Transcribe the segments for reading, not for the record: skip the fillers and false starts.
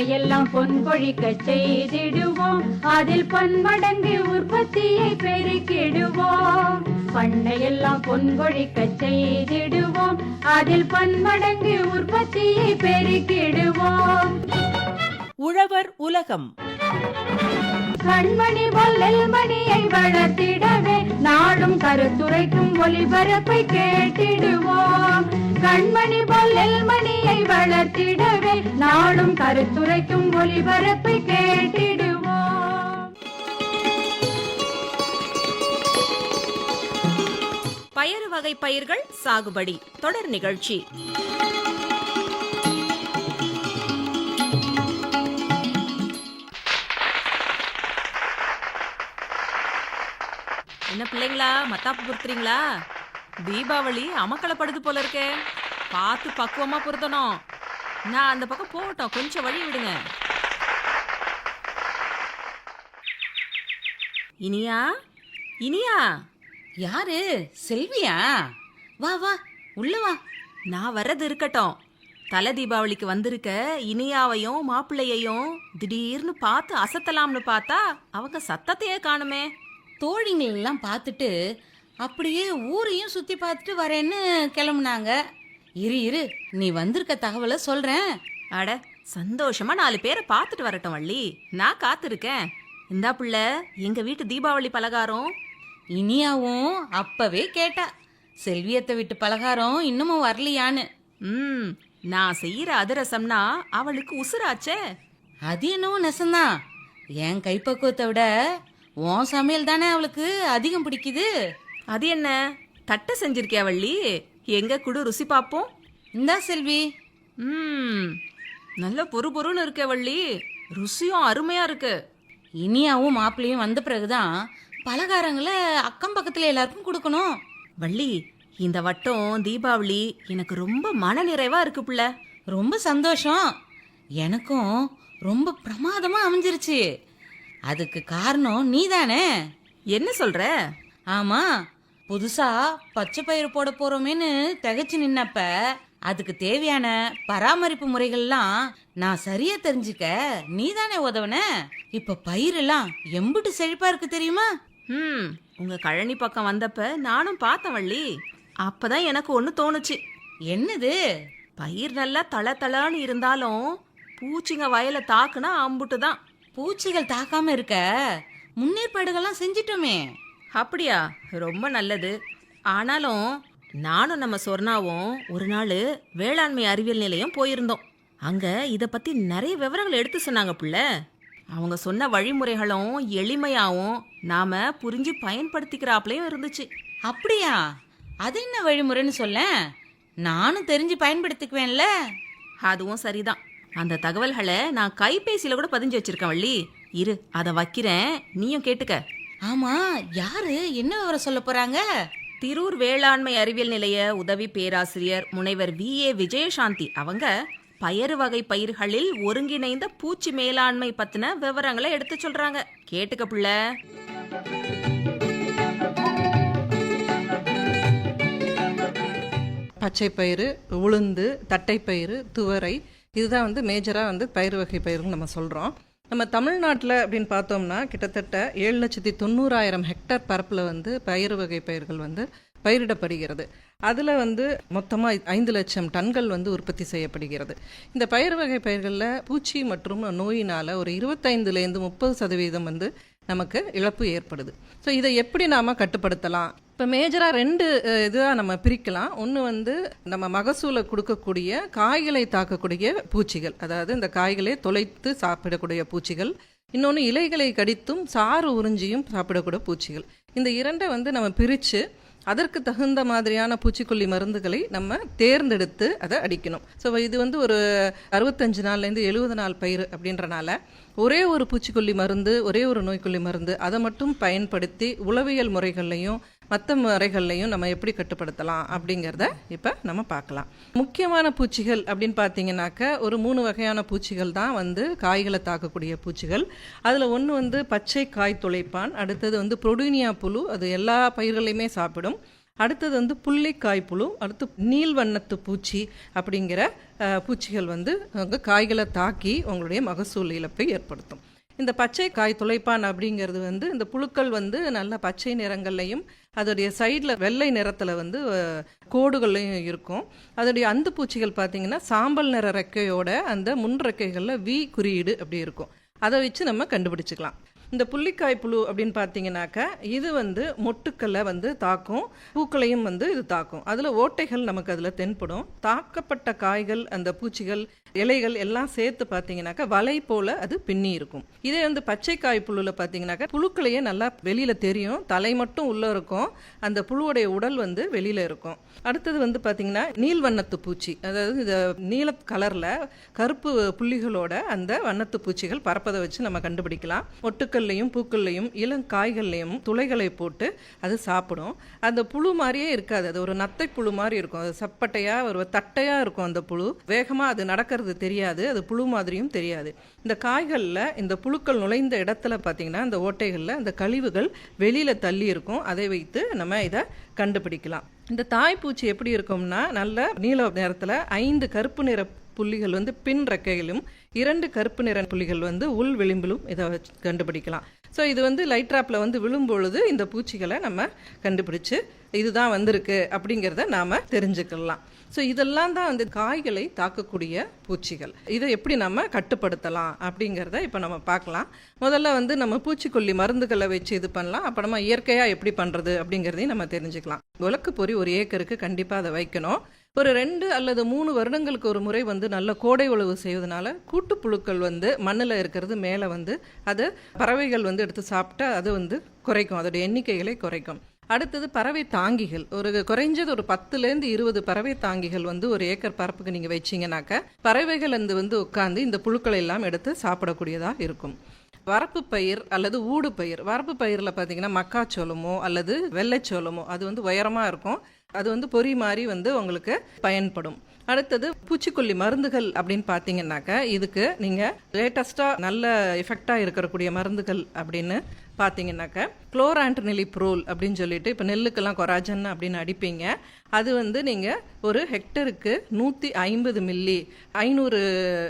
பண்ணையெல்லாம் பொன் கொழிக்க செய்திடுவோம், அதில் பன்மடங்கு உற்பத்தியை பெருக்கிடுவோம். பண்ணையெல்லாம் பொன் கொழிக்க செய்திடுவோம், அதில் பன்மடங்கு உற்பத்தியை பெருக்கிடுவோம். உழவர் உலகம். கண்மணி பொல்லல் மணியை வளர்த்திடவே நாடும் கருத்துரைக்கும் ஒளிபரப்பை கேட்டிடுவோம். கண்மணி பொல்லல் மணியை வளர்த்திடவே நாடும் கருத்துரைக்கும் ஒளிபரப்பை கேட்டிடுவோம். பயறு வகை பயிர்கள் சாகுபடி தொடர் நிகழ்ச்சி. என்ன பிள்ளைங்களா, மத்தாப்பு பொறுத்துறீங்களா? தீபாவளி அமக்களப்படுது போல இருக்கே. பார்த்து பக்குவமா பொருத்தணும். நான் அந்த பக்கம் போகட்டும், கொஞ்சம் வழி விடுங்க. இனியா, இனியா. யாரு? செல்வியா? வா வா, உள்ள வா. நான் வர்றது இருக்கட்டும். தலை தீபாவளிக்கு வந்திருக்க இனியாவையும் மாப்பிள்ளையையும் திடீர்னு பார்த்து அசத்தலாம்னு பார்த்தா அவங்க சத்தத்தையே காணுமே. தோழிங்களெல்லாம் பார்த்துட்டு அப்படியே ஊரையும் சுற்றி பார்த்துட்டு வரேன்னு கிளம்புனாங்க. இரு நீ வந்திருக்க தகவலை சொல்கிறேன். அட, சந்தோஷமா 4 பேரை பார்த்துட்டு வரட்டும் வள்ளி. நான் காத்திருக்கேன். இந்தா பிள்ளை, எங்கள் வீட்டு தீபாவளி பலகாரம். இனியாவும் அப்பவே கேட்டா, செல்வியத்தை விட்டு பலகாரம் இன்னமும் வரலையான்னு. நான் செய்யற அதிரசம்னா அவளுக்கு உசுராச்சே. அது என்னவோ நெசந்தான். என் கைப்பக்குவத்தை விட உன் சமையல் தானே அவளுக்கு அதிகம் பிடிக்குது. அது என்ன தட்டை செஞ்சிருக்கியா வள்ளி? எங்க குடு ருசி பார்ப்போம். இந்தா செல்வி. நல்ல பொறுன்னு இருக்க வள்ளி. ருசியும் அருமையா இருக்கு. இனியாவும் மாப்பிள்ளையும் வந்த பிறகுதான் பலகாரங்களை அக்கம் பக்கத்துல எல்லாருக்கும் கொடுக்கணும். வள்ளி, இந்த வட்டம் தீபாவளி எனக்கு ரொம்ப மன நிறைவா இருக்கு புள்ள. ரொம்ப சந்தோஷம். எனக்கும் ரொம்ப பிரமாதமா அமைஞ்சிருச்சு. அதுக்கு காரணம் நீதானே. என்ன சொல்ற? ஆமா, புதுசா பச்சை பயிறு போட போறோமேன்னு திகைச்சு நின்னப்ப அதுக்கு தேவையான பராமரிப்பு முறைகள்லாம் நான் சரியா தெரிஞ்சுக்க நீதானே உதவுன. இப்ப பயிரெல்லாம் எம்பிட்டு செழிப்பா இருக்கு தெரியுமா? உங்க கழனி பக்கம் வந்தப்ப நானும் பார்த்தேன் வள்ளி. அப்பதான் எனக்கு ஒண்ணு தோணுச்சு. என்னது? பயிர் நல்லா தளன்னு இருந்தாலும் பூச்சிங்க வயலை தாக்குனா அம்புட்டுதான். பூச்சிகள் தாக்காம இருக்க முன்னேற்பாடுகள்லாம் செஞ்சிட்டோமே. அப்படியா? ரொம்ப நல்லது. ஆனாலும் நானும் நம்ம சொர்ணாவும் ஒரு நாள் வேளாண்மை அறிவியல் நிலையம் போயிருந்தோம். அங்க இதை பத்தி நிறைய விவரங்கள் எடுத்து சொன்னாங்க புள்ள. அவங்க சொன்ன வழிமுறைகளும் எளிமையாவும் நாம புரிஞ்சு பயன்படுத்திக்கிறாப்லயும் இருந்துச்சு. அப்படியா? அது என்ன வழிமுறைன்னு சொல்ல, நானும் தெரிஞ்சு பயன்படுத்திக்குவேன்ல. அதுவும் சரிதான். அந்த தகவல்களை நான் கைபேசியில கூட பதிஞ்சு வச்சிருக்கேன் வள்ளி. இரு, அதை வைக்கிறேன், நீயும் கேட்டுக்க. ஆமா, யாரு என்ன விவரம் சொல்ல போறாங்க? திரூர் வேளாண்மை அறிவியல் நிலைய உதவி பேராசிரியர் முனைவர் VA விஜயசாந்தி அவங்க பயறு வகை பயிர்களில் ஒருங்கிணைந்த பூச்சி மேலாண்மை பத்தின விவரங்களை எடுத்து சொல்றாங்க. கேட்டுக்க புள்ள. பச்சை பயிறு, உளுந்து, தட்டைப்பயிறு, துவரை, இதுதான் மேஜராக பயிர் வகை பயிர்னு நம்ம சொல்கிறோம். நம்ம தமிழ்நாட்டில் அப்படின்னு பார்த்தோம்னா கிட்டத்தட்ட 7,90,000 ஹெக்டேர் பரப்பில் பயிர் வகை பயிர்கள் பயிரிடப்படுகிறது. அதில் மொத்தமாக 5 லட்சம் டன்கள் உற்பத்தி செய்யப்படுகிறது. இந்த பயிர் வகை பயிர்களில் பூச்சி மற்றும் நோயினால் ஒரு 25லேருந்து 30% நமக்கு இழப்பு ஏற்படுது. ஸோ இதை எப்படி நாம் கட்டுப்படுத்தலாம்? இப்போ மேஜராக 2 இதாக நம்ம பிரிக்கலாம். ஒன்று நம்ம மகசூலை கொடுக்கக்கூடிய காய்களை தாக்கக்கூடிய பூச்சிகள், அதாவது இந்த காய்களை தொலைத்து சாப்பிடக்கூடிய பூச்சிகள். இன்னொன்று இலைகளை கடித்தும் சாறு உறிஞ்சியும் சாப்பிடக்கூடிய பூச்சிகள். இந்த 2 நம்ம பிரித்து அதற்கு தகுந்த மாதிரியான பூச்சிக்கொல்லி மருந்துகளை நம்ம தேர்ந்தெடுத்து அதை அடிக்கணும். ஸோ இது ஒரு 65 நாள்லேருந்து 70 நாள் பயிர் அப்படின்றனால ஒரே ஒரு பூச்சிக்கொல்லி மருந்து, ஒரே ஒரு நோய்க்கொல்லி மருந்து, அதை மட்டும் பயன்படுத்தி உளவியல் முறைகள்லையும் மற்ற முறைகள்லையும் நம்ம எப்படி கட்டுப்படுத்தலாம் அப்படிங்கிறத இப்போ நம்ம பார்க்கலாம். முக்கியமான பூச்சிகள் அப்படின்னு பார்த்தீங்கன்னாக்க ஒரு 3 வகையான பூச்சிகள் தான் காய்களை தாக்கக்கூடிய பூச்சிகள். அதில் ஒன்று பச்சை காய் துளைப்பான், அடுத்தது புரோடீனியா புழு, அது எல்லா பயிர்களையுமே சாப்பிடும். அடுத்தது வந்து புள்ளிக்காய் புழு, அடுத்து நீள்வண்ணத்து பூச்சி அப்படிங்கிற பூச்சிகள் வந்து உங்கள் காய்களை தாக்கி உங்களுடைய மகசூல் இழப்பை ஏற்படுத்தும். இந்த பச்சை காய் துளைப்பான் அப்படிங்கிறது வந்து இந்த புழுக்கள் வந்து நல்ல பச்சை நிறங்கள்லையும் அதோடைய சைடில் வெள்ளை நிறத்தில் வந்து கோடுகள்லையும் இருக்கும். அதோடைய அந்து பூச்சிகள் பார்த்தீங்கன்னா சாம்பல் நிற ரெக்கையோட அந்த முன் ரெக்கைகளில் வி குறியீடு அப்படி இருக்கும். அதை வச்சு நம்ம கண்டுபிடிச்சிக்கலாம். இந்த புள்ளிக்காய் புழு அப்படின்னு பார்த்தீங்கன்னாக்கா இது வந்து மொட்டுக்களை வந்து தாக்கும், பூக்களையும் வந்து இது தாக்கும். அதில் ஓட்டைகள் நமக்கு அதில் தென்படும். தாக்கப்பட்ட காய்கள் அந்த பூச்சிகள் இலைகள் எல்லாம் சேர்த்து பார்த்தீங்கன்னாக்கா வலை போல அது பின்னி இருக்கும். இதே வந்து பச்சை காய் புழுவில் பார்த்தீங்கன்னாக்கா புழுக்களையே நல்லா வெளியில் தெரியும், தலை மட்டும் உள்ளே இருக்கும், அந்த புழுவுடைய உடல் வந்து வெளியில் இருக்கும். அடுத்தது வந்து பார்த்தீங்கன்னா நீள்வண்ணத்து பூச்சி, அதாவது இந்த நீல கலரில் கருப்பு புள்ளிகளோட அந்த வண்ணத்து பூச்சிகள் பறப்பதை வச்சு நம்ம கண்டுபிடிக்கலாம். மொட்டுக்கள்லையும் பூக்கள்லையும் இளங்காய்கள்லையும் துளைகளை போட்டு அது சாப்பிடும். அந்த புழு மாதிரியே இருக்காது, அது ஒரு நத்தை புழு மாதிரி இருக்கும். அது சப்பட்டையாக ஒரு தட்டையாக இருக்கும். அந்த புழு வேகமாக அது நடக்கிறது தெரியாது, அது புழு மாதிரியும் தெரியாது. இந்த காய்களில் இந்த புழுக்கள் நுழைந்த இடத்துல பார்த்தீங்கன்னா அந்த ஓட்டைகளில் அந்த கழிவுகள் வெளியில் தள்ளி இருக்கும். அதை வைத்து நம்ம இதை கண்டுபிடிக்கலாம். இந்த தாய்ப்பூச்சி எப்படி இருக்கும்னா நல்ல நீல நிறத்தில் 5 கருப்பு நிற புள்ளிகள் வந்து பின் ரெக்கையிலும் 2 கருப்பு நிற புள்ளிகள் வந்து உள் விளிம்பிலும் இதை கண்டுபிடிக்கலாம். ஸோ இது வந்து லைட் ட்ராப்பில் வந்து விழும்பொழுது இந்த பூச்சிகளை நம்ம கண்டுபிடிச்சு இதுதான் வந்திருக்கு அப்படிங்கிறத நாம் தெரிஞ்சுக்கலாம். ஸோ இதெல்லாம் தான் வந்து காய்களை தாக்கக்கூடிய பூச்சிகள். இதை எப்படி நம்ம கட்டுப்படுத்தலாம் அப்படிங்கிறத இப்போ நம்ம பார்க்கலாம். முதல்ல வந்து நம்ம பூச்சிக்கொல்லி மருந்துகளை வச்சு இது பண்ணலாம். அப்போ நம்ம இயற்கையாக எப்படி பண்ணுறது அப்படிங்கிறதையும் நம்ம தெரிஞ்சுக்கலாம். உலக்கு பொறி 1 ஏக்கருக்கு கண்டிப்பாக அதை வைக்கணும். ஒரு 2 அல்லது 3 வருடங்களுக்கு ஒரு முறை வந்து நல்ல கோடை உழவு செய்வதனால கூட்டுப்புழுக்கள் வந்து மண்ணில் இருக்கிறது மேலே வந்து அது பறவைகள் வந்து எடுத்து சாப்பிட்டு அது வந்து குறைக்கும், அதோடைய எண்ணிக்கைகளை குறைக்கும். அடுத்தது பறவை தாங்கிகள், ஒரு குறைஞ்சது ஒரு 10லேருந்து 20 பறவை தாங்கிகள் வந்து 1 ஏக்கர் பரப்புக்கு நீங்கள் வச்சிங்கனாக்க பறவைகள் வந்து உட்காந்து இந்த புழுக்களை எல்லாம் எடுத்து சாப்பிடக்கூடியதாக இருக்கும். வரப்பு பயிர் அல்லது ஊடு பயிர், வரப்பு பயிரில் பார்த்தீங்கன்னா மக்காச்சோளமோ அல்லது வெள்ளைச்சோளமோ அது வந்து உயரமாக இருக்கும், அது வந்து பொறி மாதிரி வந்து உங்களுக்கு பயன்படும். அடுத்தது பூச்சிக்கொல்லி மருந்துகள் அப்படின்னு பார்த்தீங்கன்னாக்கா இதுக்கு நீங்கள் லேட்டஸ்ட்டாக நல்ல எஃபெக்டாக இருக்கக்கூடிய மருந்துகள் அப்படின்னு பார்த்தீங்கன்னாக்கா குளோரான்ட்ரினிலிப்ரோல் அப்படின்னு சொல்லிட்டு இப்போ நெல்லுக்கெல்லாம் கொராஜன் அப்படின்னு அடிப்பீங்க. அது வந்து நீங்கள் ஒரு ஹெக்டருக்கு 150 மில்லி 500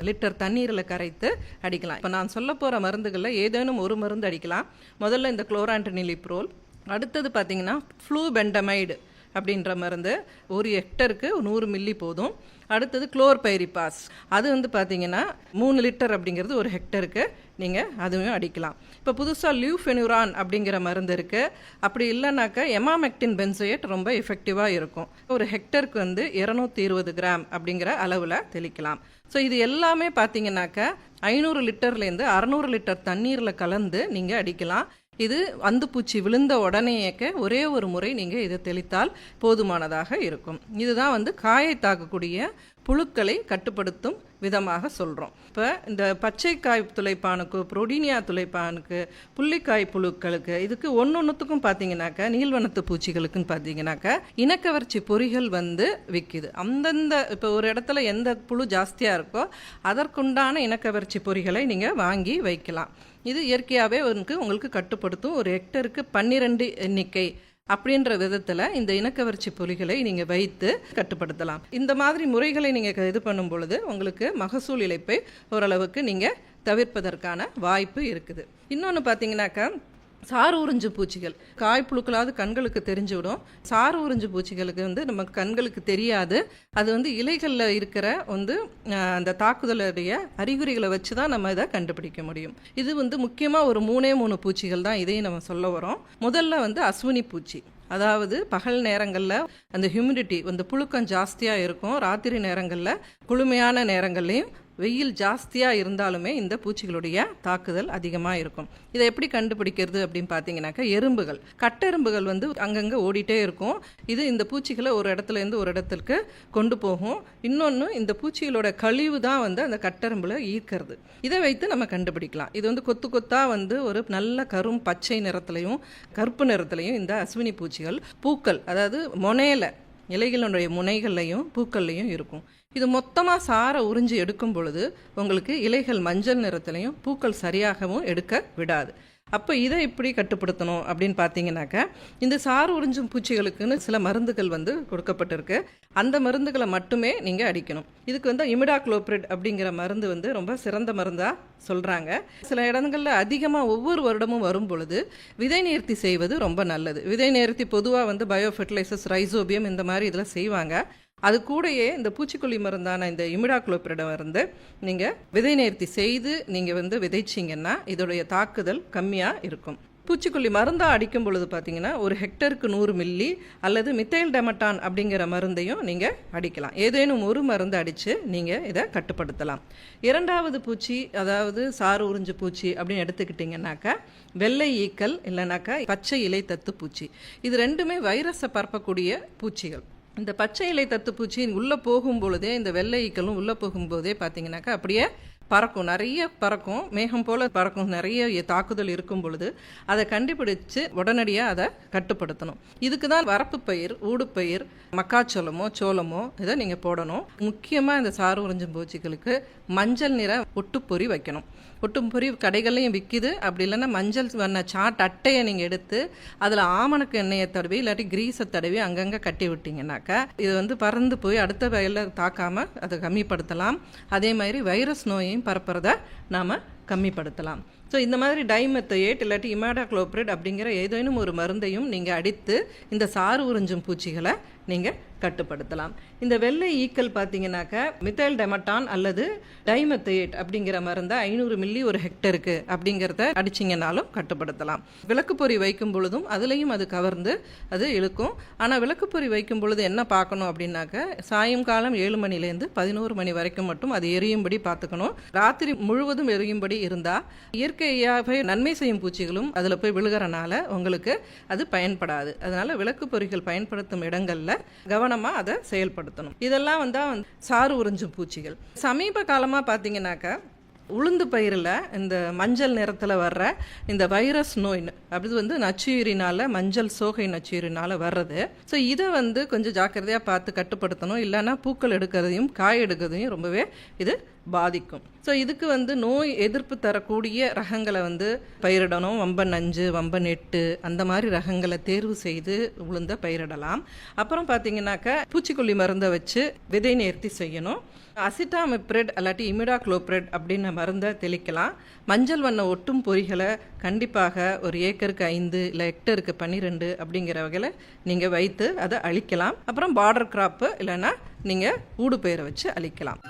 லிட்டர் தண்ணீரில் கரைத்து அடிக்கலாம். இப்போ நான் சொல்ல போகிற மருந்துகளில் ஏதேனும் ஒரு மருந்து அடிக்கலாம். முதல்ல இந்த குளோரான்ட்ரினிலிப்ரோல், அடுத்தது பார்த்தீங்கன்னா ஃப்ளூபெண்டமைடு அப்படின்ற மருந்து 1 ஹெக்டருக்கு 100 மில்லி போதும். அடுத்தது குளோர்பைரிபாஸ், அது வந்து பார்த்தீங்கன்னா 3 லிட்டர் அப்படிங்கிறது 1 ஹெக்டருக்கு நீங்கள் அதுவும் அடிக்கலாம். இப்போ புதுசாக லியூஃபெனுரான் அப்படிங்கிற மருந்து இருக்குது. அப்படி இல்லைனாக்கா எமாமெக்டின் பென்சோயேட் ரொம்ப எஃபெக்டிவாக இருக்கும். 1 ஹெக்டருக்கு வந்து 220 கிராம் அப்படிங்கிற அளவில் தெளிக்கலாம். ஸோ இது எல்லாமே பார்த்தீங்கன்னாக்கா 500 லிட்டர்லேருந்து 600 லிட்டர் தண்ணீரில் கலந்து நீங்கள் அடிக்கலாம். இது அந்துப்பூச்சி விழுந்த உடனேக்க ஒரே ஒரு முறை நீங்கள் இதை தெளித்தால் போதுமானதாக இருக்கும். இதுதான் வந்து காயை தாக்கக்கூடிய புழுக்களை கட்டுப்படுத்தும் விதமாக சொல்கிறோம். இப்போ இந்த பச்சை காய் துளைப்பானுக்கு, புரோடீனியா துளைப்பானுக்கு, புள்ளிக்காய் புழுக்களுக்கு, இதுக்கு ஒன்னொன்றுத்துக்கும் பார்த்தீங்கன்னாக்கா நீள்வண்ணத்து பூச்சிகளுக்குன்னு பார்த்தீங்கன்னாக்கா இனக்கவர்ச்சி பொறிகள் வந்து விற்கிது. அந்தந்த இப்போ ஒரு இடத்துல எந்த புழு ஜாஸ்தியாக இருக்கோ அதற்குண்டான இனக்கவர்ச்சி பொறிகளை நீங்கள் வாங்கி வைக்கலாம். இது இயற்கையாகவே உங்களுக்கு கட்டுப்படுத்தும். ஒரு ஹெக்டருக்கு 12 எண்ணிக்கை அப்படின்ற விதத்தில் இந்த இனக்கவர்ச்சி பொறிகளை நீங்கள் வைத்து கட்டுப்படுத்தலாம். இந்த மாதிரி முறைகளை நீங்கள் இது பண்ணும் பொழுது உங்களுக்கு மகசூல் இழப்பை ஓரளவுக்கு நீங்கள் தவிர்ப்பதற்கான வாய்ப்பு இருக்குது. இன்னொன்று பார்த்தீங்கன்னாக்கா சாறு உறிஞ்சு பூச்சிகள், காய்ப்புழுக்களாவது கண்களுக்கு தெரிஞ்சு விடும். சாறு உறிஞ்சு பூச்சிகளுக்கு வந்து நமக்கு கண்களுக்கு தெரியாது. அது வந்து இலைகளில் இருக்கிற வந்து அந்த தாக்குதலுடைய அறிகுறிகளை வச்சு தான் நம்ம இதை கண்டுபிடிக்க முடியும். இது வந்து முக்கியமாக ஒரு 3 பூச்சிகள் தான் இதையும் நம்ம சொல்ல வரோம். முதல்ல வந்து அஸ்வினி பூச்சி, அதாவது பகல் நேரங்களில் அந்த ஹியூமிடிட்டி வந்து புழுக்கம் ஜாஸ்தியாக இருக்கும். ராத்திரி நேரங்களில் குளுமையான நேரங்கள்லையும் வெயில் ஜாஸ்தியாக இருந்தாலுமே இந்த பூச்சிகளுடைய தாக்குதல் அதிகமாக இருக்கும். இதை எப்படி கண்டுபிடிக்கிறது அப்படின்னு பார்த்தீங்கன்னாக்கா எறும்புகள், கட்டெரும்புகள் வந்து அங்கங்கே ஓடிட்டே இருக்கும். இது இந்த பூச்சிகளை ஒரு இடத்துலேருந்து ஒரு இடத்துக்கு கொண்டு போகும். இன்னொன்று இந்த பூச்சிகளோட கழிவு தான் வந்து அந்த கட்டெரும்புல ஈர்க்கிறது. இதை வைத்து நம்ம கண்டுபிடிக்கலாம். இது வந்து கொத்து கொத்தாக வந்து ஒரு நல்ல கரும் பச்சை நிறத்துலையும் கருப்பு நிறத்துலையும் இந்த அஸ்வினி பூச்சிகள் பூக்கள், அதாவது முனையில் இலைகளுடைய முனைகள்லையும் பூக்கள்லையும் இருக்கும். இது மொத்தமாக சாரை உறிஞ்சி எடுக்கும் பொழுது உங்களுக்கு இலைகள் மஞ்சள் நிறத்துலையும் பூக்கள் சரியாகவும் எடுக்க விடாது. அப்போ இதை எப்படி கட்டுப்படுத்தணும் அப்படின்னு பார்த்தீங்கன்னாக்கா, இந்த சாறு உறிஞ்சும் பூச்சிகளுக்குன்னு சில மருந்துகள் வந்து கொடுக்கப்பட்டிருக்கு. அந்த மருந்துகளை மட்டுமே நீங்கள் அடிக்கணும். இதுக்கு வந்து இமிடாக்ளோபிரிட் அப்படிங்கிற மருந்து வந்து ரொம்ப சிறந்த மருந்தாக சொல்கிறாங்க. சில இடங்களில் அதிகமாக ஒவ்வொரு வருடமும் வரும் பொழுது விதை நேர்த்தி செய்வது ரொம்ப நல்லது. விதை நேர்த்தி பொதுவாக வந்து பயோ ஃபெர்டிலைசர்ஸ், ரைசோபியம் இந்த மாதிரி இதில் செய்வாங்க. அது கூடயே இந்த பூச்சிக்கொல்லி மருந்தான இந்த இமிடாக்ளோபிரிடை வந்து நீங்கள் விதை நேர்த்தி செய்து நீங்கள் வந்து விதைச்சிங்கன்னா இதோடைய தாக்குதல் கம்மியாக இருக்கும். பூச்சிக்கொல்லி மருந்தாக அடிக்கும் பொழுது பார்த்தீங்கன்னா ஒரு ஹெக்டருக்கு 100 மில்லி அல்லது மித்தைல் டெமட்டான் அப்படிங்கிற மருந்தையும் நீங்கள் அடிக்கலாம். ஏதேனும் ஒரு மருந்து அடித்து நீங்கள் இதை கட்டுப்படுத்தலாம். இரண்டாவது பூச்சி, அதாவது சாறு உறிஞ்சு பூச்சி அப்படின்னு எடுத்துக்கிட்டிங்கன்னாக்கா வெள்ளை ஈக்கள் இல்லைனாக்கா பச்சை இலை தத்து பூச்சி. இது ரெண்டுமே வைரஸை பரப்பக்கூடிய பூச்சிகள். இந்த பச்சை இலை தத்து பூச்சி உள்ளே போகும்பொழுதே, இந்த வெள்ளை ஈக்களும் உள்ளே போகும்போதே பார்த்தீங்கன்னாக்கா அப்படியே பறக்கும், நிறைய பறக்கும், மேகம் போல் பறக்கும். நிறைய தாக்குதல் இருக்கும் பொழுது அதை கண்டுபிடிச்சு உடனடியாக அதை கட்டுப்படுத்தணும். இதுக்கு தான் வரப்பு பயிர், ஊடுப்பயிர், மக்காச்சோளமோ சோளமோ இதை நீங்கள் போடணும். முக்கியமாக இந்த சாறு உறிஞ்சும் பூச்சிகளுக்கு மஞ்சள் நிற ஒட்டுப்பொறி வைக்கணும். ஒட்டுப்பொறி கடைகள்லையும் விற்கிது. அப்படி இல்லைன்னா மஞ்சள் வண்ண சாட் அட்டையை நீங்கள் எடுத்து அதில் ஆமணக்கு எண்ணெயை தடவி இல்லாட்டி கிரீஸை தடவி அங்கங்கே கட்டி விட்டிங்கனாக்கா இது வந்து பறந்து போய் அடுத்த வயலில் தாக்காமல் அதை கம்மிப்படுத்தலாம். அதே மாதிரி வைரஸ் நோயையும் பரப்புறதை நாம் கம்மிப்படுத்தலாம். ஸோ இந்த மாதிரி டைமெத்தையேட் இல்லாட்டி இமிடாக்ளோபிரிட் அப்படிங்கிற ஏதேனும் ஒரு மருந்தையும் நீங்கள் அடித்து இந்த சாறு உறிஞ்சும் பூச்சிகளை நீங்கள் கட்டுப்படுத்தலாம். இந்த வெள்ளை ஈக்கள் பார்த்தீங்கன்னாக்கா மித்தைல் டெமட்டான் அல்லது டைமெத்தையேட் அப்படிங்கிற மருந்தை 500 மில்லி ஒரு ஹெக்டருக்கு அப்படிங்கிறத அடிச்சிங்கனாலும் கட்டுப்படுத்தலாம். விளக்குப்பொறி வைக்கும் பொழுதும் அதுலேயும் அது கவர்ந்து அது இழுக்கும். ஆனால் விளக்குப்பொறி வைக்கும் பொழுது என்ன பார்க்கணும் அப்படின்னாக்கா, சாயங்காலம் 7 மணிலேருந்து 11 மணி வரைக்கும் மட்டும் அது எரியும்படி பார்த்துக்கணும். ராத்திரி முழுவதும் எரியும்படி இருந்தால் இயற்கையாகவே நன்மை செய்யும் பூச்சிகளும் அதில் போய் விழுகிறனால உங்களுக்கு அது பயன்படாது. அதனால் விளக்குப்பொறிகள் பயன்படுத்தும் இடங்களில் கவனமாக அதை செயல்படுத்தணும். இதெல்லாம் வந்து சாறு உறிஞ்சும் பூச்சிகள். சமீப காலமாக பார்த்தீங்கன்னாக்கா உளுந்து பயிரில் இந்த மஞ்சள் நிறத்தில் வர்ற இந்த வைரஸ் நோய் அப்படி வந்து நச்சுயிரினால், மஞ்சள் சோகை நச்சுயிரினால் வர்றது. ஸோ இதை வந்து கொஞ்சம் ஜாக்கிரதையாக பார்த்து கட்டுப்படுத்தணும். இல்லைன்னா பூக்கள் எடுக்கிறதையும் காய் எடுக்கிறதையும் ரொம்பவே இது பாதிக்கும். ஸோ இதுக்கு வந்து நோய் எதிர்ப்பு தரக்கூடிய ரகங்களை வந்து பயிரிடணும். வம்பன் 5, வம்பன் 8 அந்த மாதிரி ரகங்களை தேர்வு செய்து உளுந்த பயிரிடலாம். அப்புறம் பார்த்தீங்கன்னாக்கா பூச்சிக்கொல்லி மருந்தை வச்சு விதை நேர்த்தி செய்யணும். அசிட்டாமிப்ரிட் அல்லாட்டி இமிடாக்ளோபிரிட் அப்படின்னு மருந்தை தெளிக்கலாம். மஞ்சள் வண்ண ஒட்டும் பொறிகளை கண்டிப்பாக ஒரு ஏக்கருக்கு 5 இல்லை ஹெக்டருக்கு 12 அப்படிங்கிற வகையில் நீங்கள் வைத்து அதை அழிக்கலாம். அப்புறம் பார்டர் கிராப்பு இல்லைன்னா நீங்கள் ஊடு பயிரை வச்சு அழிக்கலாம்.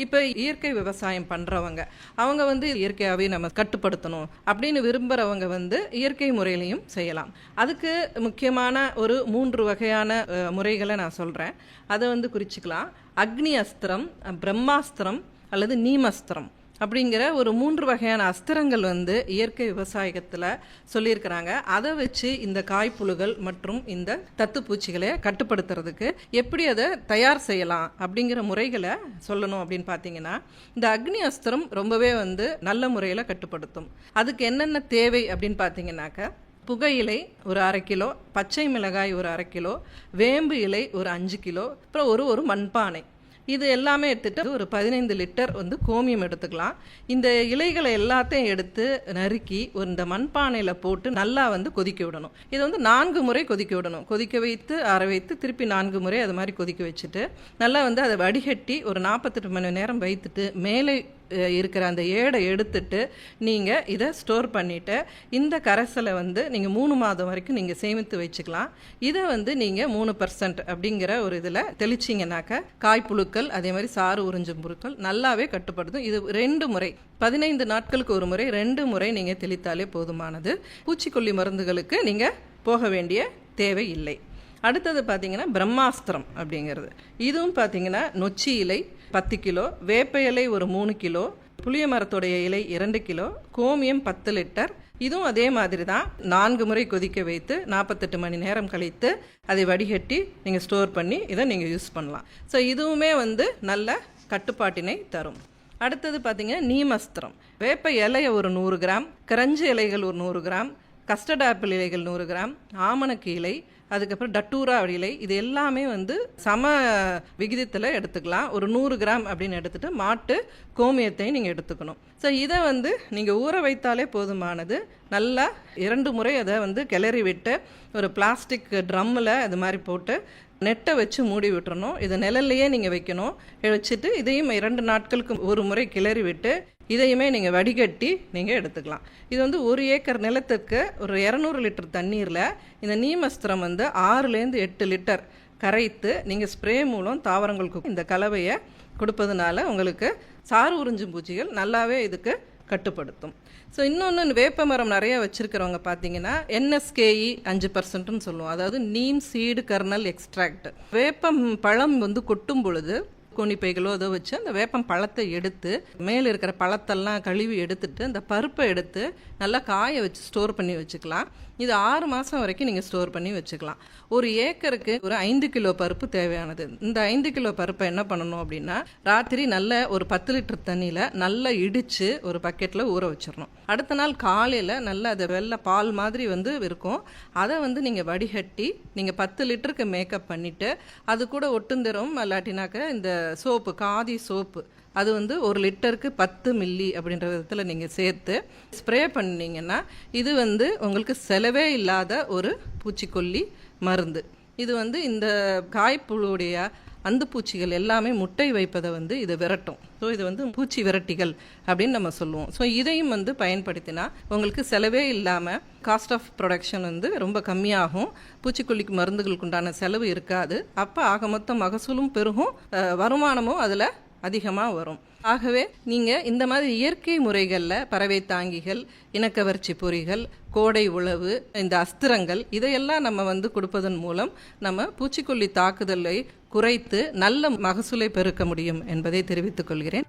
இப்போ இயற்கை விவசாயம் பண்ணுறவங்க அவங்க வந்து இயற்கையாகவே நம்ம கட்டுப்படுத்தணும் அப்படின்னு விரும்புகிறவங்க வந்து இயற்கை முறையிலையும் செய்யலாம். அதுக்கு முக்கியமான ஒரு 3 வகையான முறைகளை நான் சொல்கிறேன். அதை வந்து குறிச்சிக்கலாம். அக்னி அஸ்திரம், பிரம்மாஸ்திரம் அல்லது நீமஸ்திரம் அப்படிங்கிற ஒரு 3 வகையான அஸ்திரங்கள் வந்து இயற்கை விவசாயத்தில் சொல்லியிருக்கிறாங்க. அதை வச்சு இந்த காய்ப்புழுகள் மற்றும் இந்த தத்துப்பூச்சிகளை கட்டுப்படுத்துறதுக்கு எப்படி அதை தயார் செய்யலாம் அப்படிங்கிற முறைகளை சொல்லணும் அப்படின்னு பார்த்தீங்கன்னா, இந்த அக்னி அஸ்திரம் ரொம்பவே வந்து நல்ல முறையில் கட்டுப்படுத்தும். அதுக்கு என்னென்ன தேவை அப்படின்னு பார்த்தீங்கன்னாக்கா, புகையிலை ஒரு 1/2 கிலோ, பச்சை மிளகாய் ஒரு 1/2 கிலோ, வேம்பு இலை ஒரு 5 கிலோ, அப்புறம் ஒரு மண்பானை, இது எல்லாமே எடுத்துகிட்டு ஒரு 15 லிட்டர் வந்து கோமியம் எடுத்துக்கலாம். இந்த இலைகளை எல்லாத்தையும் எடுத்து நறுக்கி இந்த மண்பானையில் போட்டு நல்லா வந்து கொதிக்க விடணும். இதை வந்து 4 முறை கொதிக்க விடணும். கொதிக்க வைத்து ஆற வைத்து திருப்பி 4 முறை அது மாதிரி கொதிக்க வச்சுட்டு நல்லா வந்து அதை வடிகட்டி ஒரு 48 மணி நேரம் வைத்துட்டு மேலே இருக்கிற அந்த ஏடை எடுத்துட்டு நீங்கள் இதை ஸ்டோர் பண்ணிவிட்டு இந்த கரைசலை வந்து நீங்கள் 3 மாதம் வரைக்கும் நீங்கள் சேமித்து வச்சுக்கலாம். இதை வந்து நீங்கள் 3% அப்படிங்கிற ஒரு இதில் தெளிச்சிங்கனாக்கா காய்ப்புழுக்கள் அதே மாதிரி சாறு உறிஞ்சும் பொருட்கள் நல்லாவே கட்டுப்படுத்தும். இது 2 முறை 15 நாட்களுக்கு ஒரு முறை 2 முறை நீங்கள் தெளித்தாலே போதுமானது. பூச்சிக்கொல்லி மருந்துகளுக்கு நீங்கள் போக வேண்டிய தேவை இல்லை. அடுத்தது பார்த்தீங்கன்னா பிரம்மாஸ்திரம் அப்படிங்கிறது. இதுவும் பார்த்தீங்கன்னா நொச்சி இலை 10 கிலோ, வேப்ப இலை ஒரு 3 கிலோ, புளிய மரத்துடைய இலை 2 கிலோ, கோமியம் 10 லிட்டர். இதுவும் அதே மாதிரி தான் 4 முறை கொதிக்க வைத்து 48 மணி நேரம் கழித்து அதை வடிகட்டி நீங்கள் ஸ்டோர் பண்ணி இதை நீங்கள் யூஸ் பண்ணலாம். ஸோ இதுவுமே வந்து நல்ல கட்டுப்பாட்டினை தரும். அடுத்தது பார்த்தீங்கன்னா நீமஸ்திரம். வேப்ப இலையை ஒரு 100 கிராம், கிரஞ்சு இலைகள் ஒரு 100 கிராம், கஸ்டர்ட் ஆப்பிள் இலைகள் 100 கிராம், ஆமணக்கு இலை, அதுக்கப்புறம் டட்டூரா இலை, இது எல்லாமே வந்து சம விகிதத்தில் எடுத்துக்கலாம். ஒரு 100 கிராம் அப்படின்னு எடுத்துகிட்டு மாட்டு கோமியத்தை நீங்கள் எடுத்துக்கணும். ஸோ இதை வந்து நீங்கள் ஊற வைத்தாலே போதுமானது. நல்லா 2 முறை அதை வந்து கிளறி விட்டு ஒரு பிளாஸ்டிக் ட்ரம்மில் அது மாதிரி போட்டு நெட்டை வச்சு மூடி விட்டுறணும். இதை நிழல்லையே நீங்கள் வைக்கணும். வச்சுட்டு இதையும் 2 நாட்களுக்கு ஒரு முறை கிளறி விட்டு இதையுமே நீங்கள் வடிகட்டி நீங்கள் எடுத்துக்கலாம். இது வந்து 1 ஏக்கர் நிலத்துக்கு ஒரு 200 லிட்டர் தண்ணீரில் இந்த நீமஸ்திரம் வந்து 6லேருந்து 8 லிட்டர் கரைத்து நீங்கள் ஸ்ப்ரே மூலம் தாவரங்களுக்கு இந்த கலவையை கொடுப்பதுனால உங்களுக்கு சாறு உறிஞ்சும் பூச்சிகள் நல்லாவே இதுக்கு கட்டுப்படுத்தும். ஸோ இன்னொன்று, வேப்ப மரம் நிறைய வச்சுருக்கிறவங்க பார்த்தீங்கன்னா NSKE 5%ன்னு சொல்லுவோம். அதாவது நீம் சீடு கர்னல் எக்ஸ்ட்ராக்ட். வேப்பம் பழம் வந்து கொட்டும் பொழுது கோணிப்பைகளோ அதை வச்சு அந்த வேப்பம் பழத்தை எடுத்து மேலே இருக்கிற பழத்தெல்லாம் கழுவி எடுத்துட்டு அந்த பருப்பை எடுத்து நல்லா காய வச்சு ஸ்டோர் பண்ணி வச்சுக்கலாம். இது 6 மாதம் வரைக்கும் நீங்கள் ஸ்டோர் பண்ணி வச்சுக்கலாம். ஒரு ஏக்கருக்கு ஒரு 5 கிலோ பருப்பு தேவையானது. இந்த 5 கிலோ பருப்பை என்ன பண்ணணும் அப்படின்னா, ராத்திரி நல்ல ஒரு 10 லிட்டர் தண்ணியில் நல்லா இடித்து ஒரு பக்கெட்டில் ஊற வச்சிடணும். அடுத்த நாள் காலையில் நல்லா அது வெள்ளை பால் மாதிரி வந்து இருக்கும். அதை வந்து நீங்கள் வடிகட்டி நீங்கள் 10 லிட்டருக்கு மேக்கப் பண்ணிவிட்டு அது கூட ஒட்டுந்திரம் இல்லாட்டினாக்க இந்த சோப்பு, காதி சோப்பு, அது வந்து 1 லிட்டருக்கு 10 மில்லி அப்படின்ற விதத்தில் நீங்கள் சேர்த்து ஸ்ப்ரே பண்ணிங்கன்னா இது வந்து உங்களுக்கு செலவே இல்லாத ஒரு பூச்சிக்கொல்லி மருந்து. இது வந்து இந்த காய்ப்புழுடைய அந்த பூச்சிகள் எல்லாமே முட்டை வைப்பதை வந்து இது விரட்டும். ஸோ இது வந்து பூச்சி விரட்டிகள் அப்படின்னு நம்ம சொல்லுவோம். ஸோ இதையும் வந்து பயன்படுத்தினா உங்களுக்கு செலவே இல்லாமல் காஸ்ட் ஆஃப் ப்ரொடக்ஷன் வந்து ரொம்ப கம்மியாகும். பூச்சிக்கொல்லிக்கு மருந்துகளுக்கு உண்டான செலவு இருக்காது. அப்போ ஆக மொத்த மகசூலும் பெருகும், வருமானமும் அதில் அதிகமாக வரும். ஆகவே நீங்கள் இந்த மாதிரி இயற்கை முறைகளில் பறவை தாங்கிகள், இனக்கவர்ச்சி பொறிகள், கோடை உழவு, இந்த அஸ்திரங்கள் இதையெல்லாம் நம்ம வந்து கொடுப்பதன் மூலம் நம்ம பூச்சிக்கொல்லி தாக்குதலை குறைத்து நல்ல மகசூலை பெருக்க முடியும் என்பதை தெரிவித்துக் கொள்கிறேன்.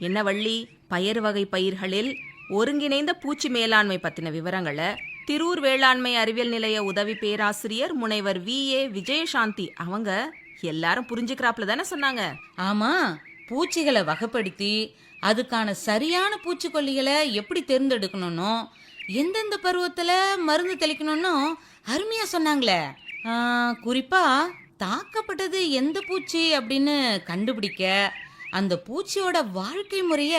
என்ன வள்ளி, பயறு வகை பயிர்களில் ஒருங்கிணைந்த பூச்சி மேலாண்மை பற்றின விவரங்களை திரூர் வேளாண்மை அறிவியல் நிலைய உதவி பேராசிரியர் முனைவர் VA விஜயசாந்தி அவங்க எல்லாரும் புரிஞ்சுக்கிறாப்புல தானே சொன்னாங்க. ஆமா, பூச்சிகளை வகைப்படுத்தி அதுக்கான சரியான பூச்சிக்கொல்லிகளை எப்படி தேர்ந்தெடுக்கணும்னோ, எந்தெந்த பருவத்துல மருந்து தெளிக்கணும்னோ அருமையா சொன்னாங்களே. குறிப்பா தாக்கப்பட்டது எந்த பூச்சி அப்படின்னு கண்டுபிடிக்க அந்த பூச்சியோட வாழ்க்கை முறைய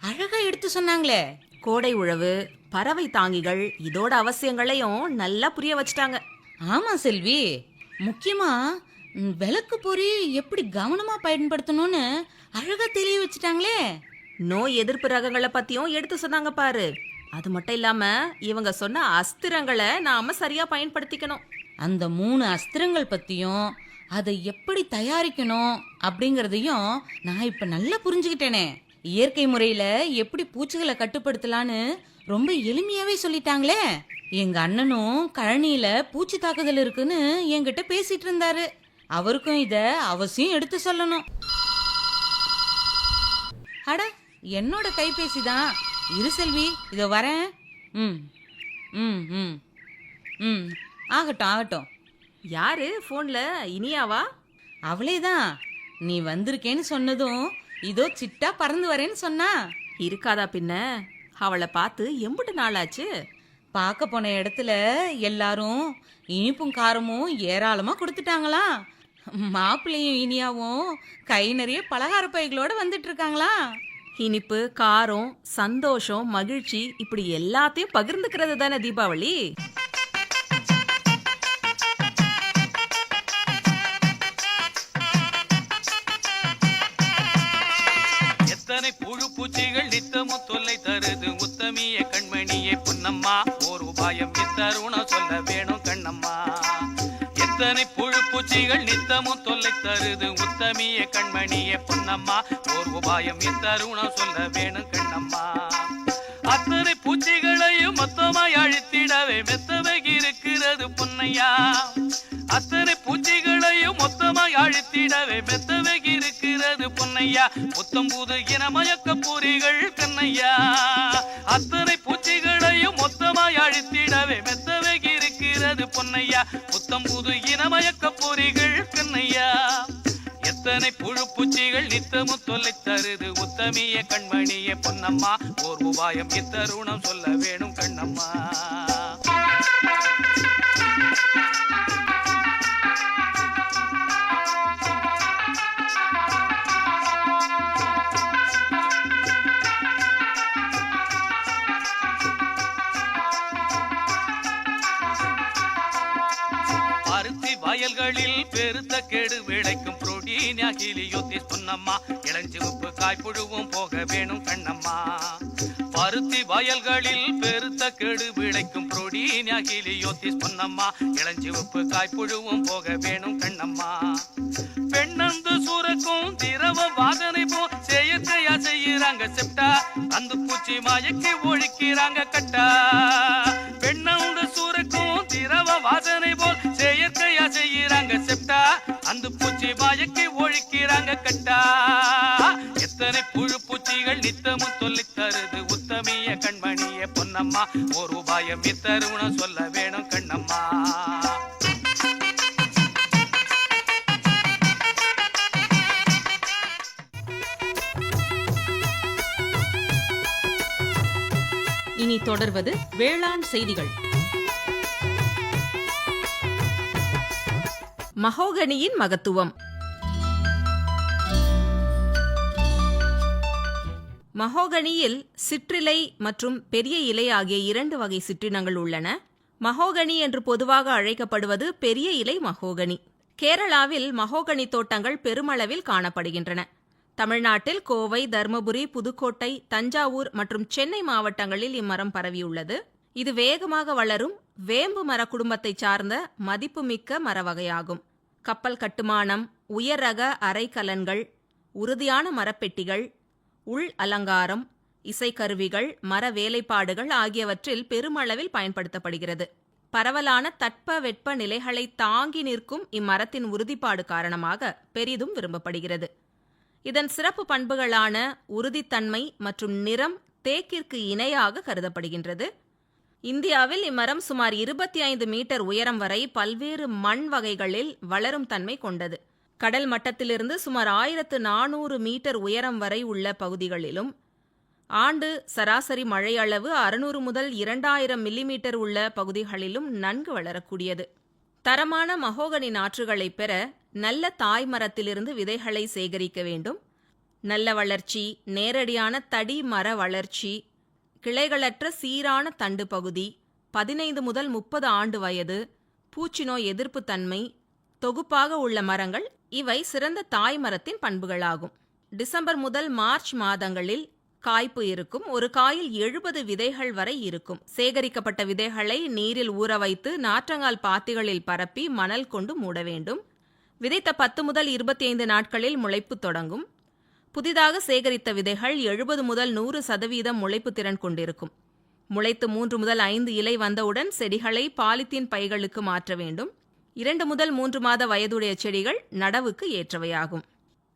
அழகா எடுத்து சொன்னாங்களே. கோடை உழவு, பறவை தாங்கிகள் இதோட அவசியங்களையும் நல்லா புரிய வச்சுட்டாங்க. ஆமா செல்வி, முக்கியமா விளக்கு பொறி எப்படி கவனமா பயன்படுத்தணும்னு அழகா தெளிய வச்சுட்டாங்களே. நோய் எதிர்ப்பு ரகங்களை பத்தியும் எடுத்து சொன்னாங்க பாரு. அது மட்டும் இல்லாம இவங்க சொன்ன அஸ்திரங்களை நாம சரியா பயன்படுத்திக்கணும். அந்த 3 அஸ்திரங்கள் பத்தியும் அதை எப்படி தயாரிக்கணும் அப்படிங்கறதையும் நான் இப்ப நல்லா புரிஞ்சுக்கிட்டேனே. இயற்கை முறையில எப்படி பூச்சிகளை கட்டுப்படுத்தலான்னு ரொம்ப எளிமையாவே சொல்லிட்டாங்களே. எங்க அண்ணனும் கழனியில பூச்சி தாக்குதல் இருக்குன்னு என்கிட்ட பேசிட்டு இருந்தாரு. அவருக்கும் இத அவசியம் எடுத்து சொல்லணும். அட, என்னோட கைபேசி தான். இரு செல்வி, இதோ வரேன். ம் ம் ம் ம் ஆகட்டும் ஆகட்டும். யாரு போன்ல? இனியாவா? அவளேதான். நீ வந்திருக்கேன்னு சொன்னதும் இதோ சிட்டா பறந்து வரேன்னு சொன்னா. இருக்காதா பின்ன? அவளை பார்த்து எம்புட்டு நாளாச்சு. பார்க்க போன இடத்துல எல்லாரும் இனிப்பும் காரமும் ஏராளமா கொடுத்துட்டாங்களா. மாப்பிள்ளையும் இனியாவும் கை நிறைய பலகார பைகளோட வந்துட்டு இருக்காங்களா. இனிப்பு, காரம், சந்தோஷம், மகிழ்ச்சி இப்படி எல்லாத்தையும் பகிர்ந்துக்கிறது தானே தீபாவளி. எத்தனை புழு பூச்சிகள் நித்தமும் தொல்லை தருது உத்தமிய கண்மணியே பொன்னம்மா, ஓர் உபாயம் இத்தருணம் சொல்ல வேணும் கண்ணம்மா. எத்தனை புழு பூச்சிகள் நித்தமும் தொல்லை தருது உத்தமிய கண்மணியே பொன்னம்மா, ஓர் உபாயம் இத்தருணம் சொல்ல வேணும் கண்ணம்மா. அத்தனை பூச்சிகளையும் மொத்தமாய் அழித்திடவே மெத்தவை இருக்கிறது பொன்னையா. அத்தனை பூச்சிகளையும் மொத்தமாய் அழித்திடவே மெத்தவை இருக்கிறது பொன்னையா. புத்தம்புது இனமயக்க பொறிகள் கண்ணையா. அத்தனை பூச்சிகளையும் மொத்தமாய் அழித்திடவே மெத்தவை இருக்கிறது பொன்னையா. புத்தம்புது இனமயக்க பொறிகள் கண்ணையா. எத்தனை புழு பூச்சிகள் நித்தமும் தொல்லை தருது உத்தமிய கண்மணியே பொன்னம்மா ஓர் உபாயம் இத்தருணம் சொல்ல வேணும் கண்ணம்மா. வயல்களில் பெருத்த கெடு விளைக்கும் புரோட்டீன் அகிலியோத்திஸ் பொன்னம்மா இளஞ்சிவப்பு காய்ப்புழுவும் போக வேணும் கண்ணம்மா. பருத்தி வயல்களில் பெருத்த கெடு விளைக்கும் புரோட்டீன் அகிலியோத்திஸ் பொன்னம்மா இளஞ்சிவப்பு காய்ப்புழுவும் போக வேணும் கண்ணம்மா. பெண்ணந்து சூரக்கும் திரவ வாசனை போ செயற்கையா செய்யறாங்க செப்டா அந்த பூச்சி மயக்கி ஒழிக்கிறாங்க கட்டா. பெண்ணந்து சூரக்கும் திரவ வாசனை போல் செயற்கையா செய்யறாங்க செப்டா அந்த பூச்சி மயக்கி ஒழிக்கிறாங்க கட்டா. எத்தனை புழு பூச்சிகள் நித்தமும் சொல்லி தருது உத்தமிய கண்மணிய பொன்னம்மா ஒரு உபாயம் இத்தருணம் சொல்ல வேணும் கண்ணம்மா. இனி தொடர்வது வேளாண் செய்திகள். மகோகனியின் மகத்துவம். மகோகனியில் சிற்றிலை மற்றும் பெரிய இலை ஆகிய 2 வகை சிற்றினங்கள் உள்ளன. மகோகனி என்று பொதுவாக அழைக்கப்படுவது பெரிய இலை மகோகனி. கேரளாவில் மகோகனி தோட்டங்கள் பெருமளவில் காணப்படுகின்றன. தமிழ்நாட்டில் கோவை, தர்மபுரி, புதுக்கோட்டை, தஞ்சாவூர் மற்றும் சென்னை மாவட்டங்களில் இம்மரம் பரவியுள்ளது. இது வேகமாக வளரும் வேம்பு மர குடும்பத்தை சார்ந்த மதிப்புமிக்க மர வகையாகும். கப்பல் கட்டுமானம், உயர் ரக அரைக்கலன்கள், உறுதியான மரப்பெட்டிகள், உள் அலங்காரம், இசைக்கருவிகள், மர வேலைப்பாடுகள் ஆகியவற்றில் பெருமளவில் பயன்படுத்தப்படுகிறது. பரவலான தட்ப வெட்ப நிலைகளை தாங்கி நிற்கும் இம்மரத்தின் உறுதிப்பாடு காரணமாக பெரிதும் விரும்பப்படுகிறது. இதன் சிறப்பு பண்புகளான உறுதித்தன்மை மற்றும் நிறம் தேக்கிற்கு இணையாக கருதப்படுகின்றது. இந்தியாவில் இம்மரம் சுமார் 25 மீட்டர் உயரம் வரை பல்வேறு மண் வகைகளில் வளரும் தன்மை கொண்டது. கடல் மட்டத்திலிருந்து சுமார் 1400 மீட்டர் உயரம் வரை உள்ள பகுதிகளிலும், ஆண்டு சராசரி மழை அளவு 600 முதல் 2000 மில்லிமீட்டர் உள்ள பகுதிகளிலும் நன்கு வளரக்கூடியது. தரமான மகோகனி நாற்றுகளை பெற நல்ல தாய் மரத்திலிருந்து விதைகளை சேகரிக்க வேண்டும். நல்ல வளர்ச்சி, நேரடியான தடி மர வளர்ச்சி, கிளைகளற்ற சீரான தண்டு பகுதி, 15 முதல் 30 ஆண்டு வயது, பூச்சிநோய் எதிர்ப்பு தன்மை, தொகுப்பாக உள்ள மரங்கள் இவை சிறந்த தாய் மரத்தின் பண்புகளாகும். டிசம்பர் முதல் மார்ச் மாதங்களில் காய்ப்பு இருக்கும். ஒரு காயில் 70 விதைகள் வரை இருக்கும். சேகரிக்கப்பட்ட விதைகளை நீரில் ஊற வைத்து நாற்றங்கால் பாத்திகளில் பரப்பி மணல் கொண்டு மூட வேண்டும். விதைத்த 10 முதல் 25 நாட்களில் முளைப்பு தொடங்கும். புதிதாக சேகரித்த விதைகள் 70 முதல் 100% முளைப்பு திறன் கொண்டிருக்கும். முளைத்து 3 முதல் 5 இலை வந்தவுடன் செடிகளை பாலித்தீன் பைகளுக்கு மாற்ற வேண்டும். 2 முதல் 3 மாத வயதுடைய செடிகள் நடவுக்கு ஏற்றவையாகும்.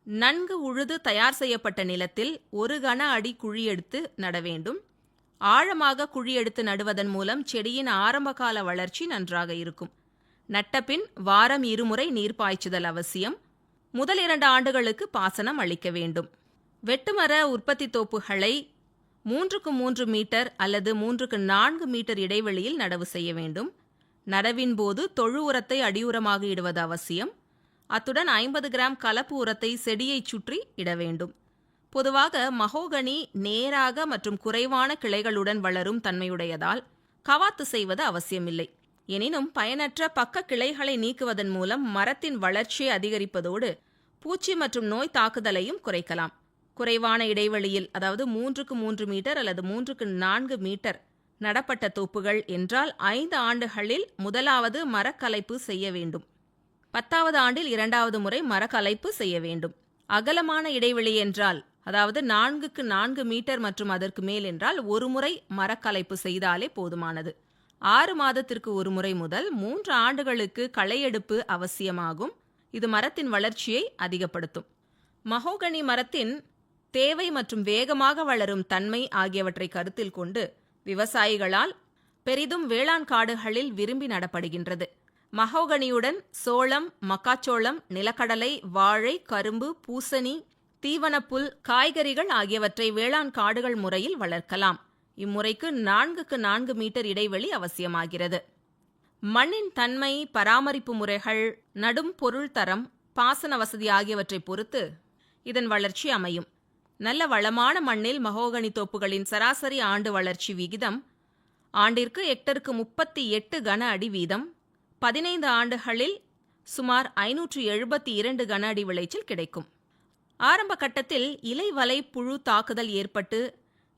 நன்கு உழுது தயார் செய்யப்பட்ட நிலத்தில் 1 கன அடி குழி எடுத்து நட வேண்டும். ஆழமாக குழி எடுத்து நடுவதன் மூலம் செடியின் ஆரம்பகால வளர்ச்சி நன்றாக இருக்கும். நட்டபின் வாரம் 2 முறை நீர் பாய்ச்சுதல் அவசியம். முதல் 2 ஆண்டுகளுக்கு பாசனம் அளிக்க வேண்டும். வெட்டுமர உற்பத்தி தோப்புகளை 3x3 மீட்டர் அல்லது 3x4 மீட்டர் இடைவெளியில் நடவு செய்ய வேண்டும். நடவின் போது தொழு உரத்தை அடியுரமாக இடுவது அவசியம். அத்துடன் 50 கிராம் கலப்பு உரத்தை செடியைச் சுற்றி இட வேண்டும். பொதுவாக மகோகனி நேராக மற்றும் குறைவான கிளைகளுடன் வளரும் தன்மையுடையதால் கவாத்து செய்வது அவசியமில்லை. எனினும் பயனற்ற பக்க கிளைகளை நீக்குவதன் மூலம் மரத்தின் வளர்ச்சியை அதிகரிப்பதோடு பூச்சி மற்றும் நோய் தாக்குதலையும் குறைக்கலாம். குறைவான இடைவெளியில், அதாவது 3x3 மீட்டர் அல்லது 3x4 மீட்டர் நடப்பட்ட தோப்புகள் என்றால் 5 ஆண்டுகளில் முதலாவது மரக்கலைப்பு செய்ய வேண்டும். 10வது ஆண்டில் 2வது முறை மரக்கலைப்பு செய்ய வேண்டும். அகலமான இடைவெளி என்றால், அதாவது 4x4 மீட்டர் மற்றும் அதற்கு மேல் என்றால் 1 முறை மரக்கலைப்பு செய்தாலே போதுமானது. 6 மாதத்திற்கு 1 முறை முதல் 3 ஆண்டுகளுக்கு களையெடுப்பு அவசியமாகும். இது மரத்தின் வளர்ச்சியை அதிகப்படுத்தும். மகோகனி மரத்தின் தேவை மற்றும் வேகமாக வளரும் தன்மை ஆகியவற்றை கருத்தில் கொண்டு விவசாயிகளால் பெரிதும் வேளாண் காடுகளில் விரும்பி நடப்படுகின்றது. மகோகனியுடன் சோளம், மக்காச்சோளம், நிலக்கடலை, வாழை, கரும்பு, பூசணி, தீவனப்புல், காய்கறிகள் ஆகியவற்றை வேளாண் காடுகள் முறையில் வளர்க்கலாம். இம்முறைக்கு 4க்கு 4 மீட்டர் இடைவெளி அவசியமாகிறது. மண்ணின் தன்மை, பராமரிப்பு முறைகள், நடும் பொருள் தரம், பாசன வசதி ஆகியவற்றை பொறுத்து இதன் வளர்ச்சி அமையும். நல்ல வளமான மண்ணில் மகோகனி தோப்புகளின் சராசரி ஆண்டு வளர்ச்சி விகிதம் ஆண்டிற்கு ஹெக்டருக்கு 38 கன அடி வீதம், 15 ஆண்டுகளில் சுமார் 572 கன அடி விளைச்சல் கிடைக்கும். ஆரம்ப கட்டத்தில் இலை வலை புழு தாக்குதல் ஏற்பட்டு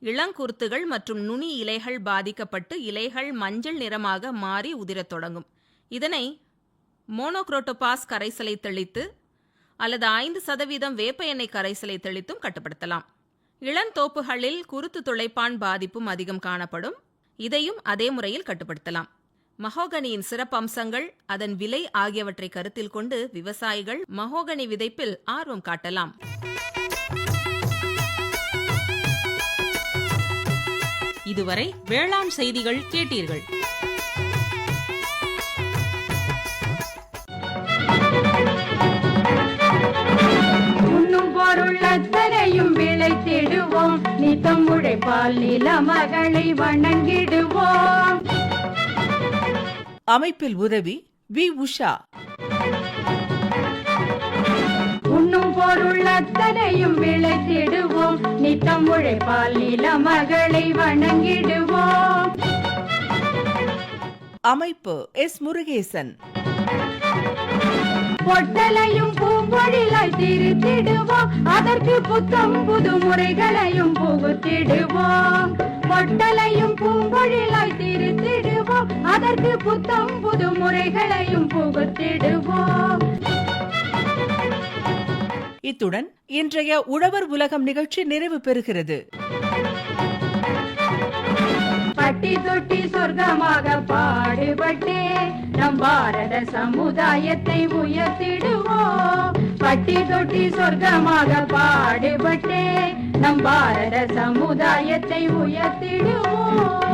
இளங்குருத்துகள் மற்றும் நுனி இலைகள் பாதிக்கப்பட்டு இலைகள் மஞ்சள் நிறமாக மாறி உதிரத் தொடங்கும். இதனை மோனோக்ரோட்டோபாஸ் கரைசலை தெளித்து அல்லது 5% வேப்ப எண்ணெய் கரைசலை தெளித்தும் கட்டுப்படுத்தலாம். இளந்தோப்புகளில் குருத்து துளைப்பான் பாதிப்பும் அதிகம் காணப்படும். இதையும் அதே முறையில் கட்டுப்படுத்தலாம். மகோகனியின் சிறப்பம்சங்கள், அதன் விலை ஆகியவற்றை கருத்தில் கொண்டு விவசாயிகள் மகோகனி விதைப்பில் ஆர்வம் காட்டலாம். இதுவரை வேளாண் செய்திகள் கேட்டீர்கள். உண்ணும் பொருள் அத்தனையும் விளைத்திடுவோம், நித்தம் உழைப்பால் நில மகளை வணங்கிடுவோம். அமைப்பில் உதவி வி. உஷா. உண்ணும் பொருள் அத்தனையும் விளைத்திடுவோம், நித்தம் உழைப்பால் நில மகளை வணங்கிடுவோம். அமைப்பு எஸ். முருகேசன். பொட்டலையும் பூம்பொழிலாய் திருத்திடுவோம், அதற்கு புத்தம் புது முறைகளையும் புகுத்திடுவோம். பொட்டலையும் பூம்பொழிலாய் திருத்திடுவோம், அதற்கு புத்தம் புது முறைகளையும் புகுத்திடுவோம். இத்துடன் இன்றைய உழவர் உலகம் நிகழ்ச்சி நிறைவு பெறுகிறது. பட்டி தொட்டி சொர்க்கமாக பாடுபட்டே நம் பாரத சமுதாயத்தை உயர்த்திடுவோம். பட்டி தொட்டி சொர்க்கமாக பாடுபட்டே நம் பாரத சமுதாயத்தை உயர்த்திடுவோம்.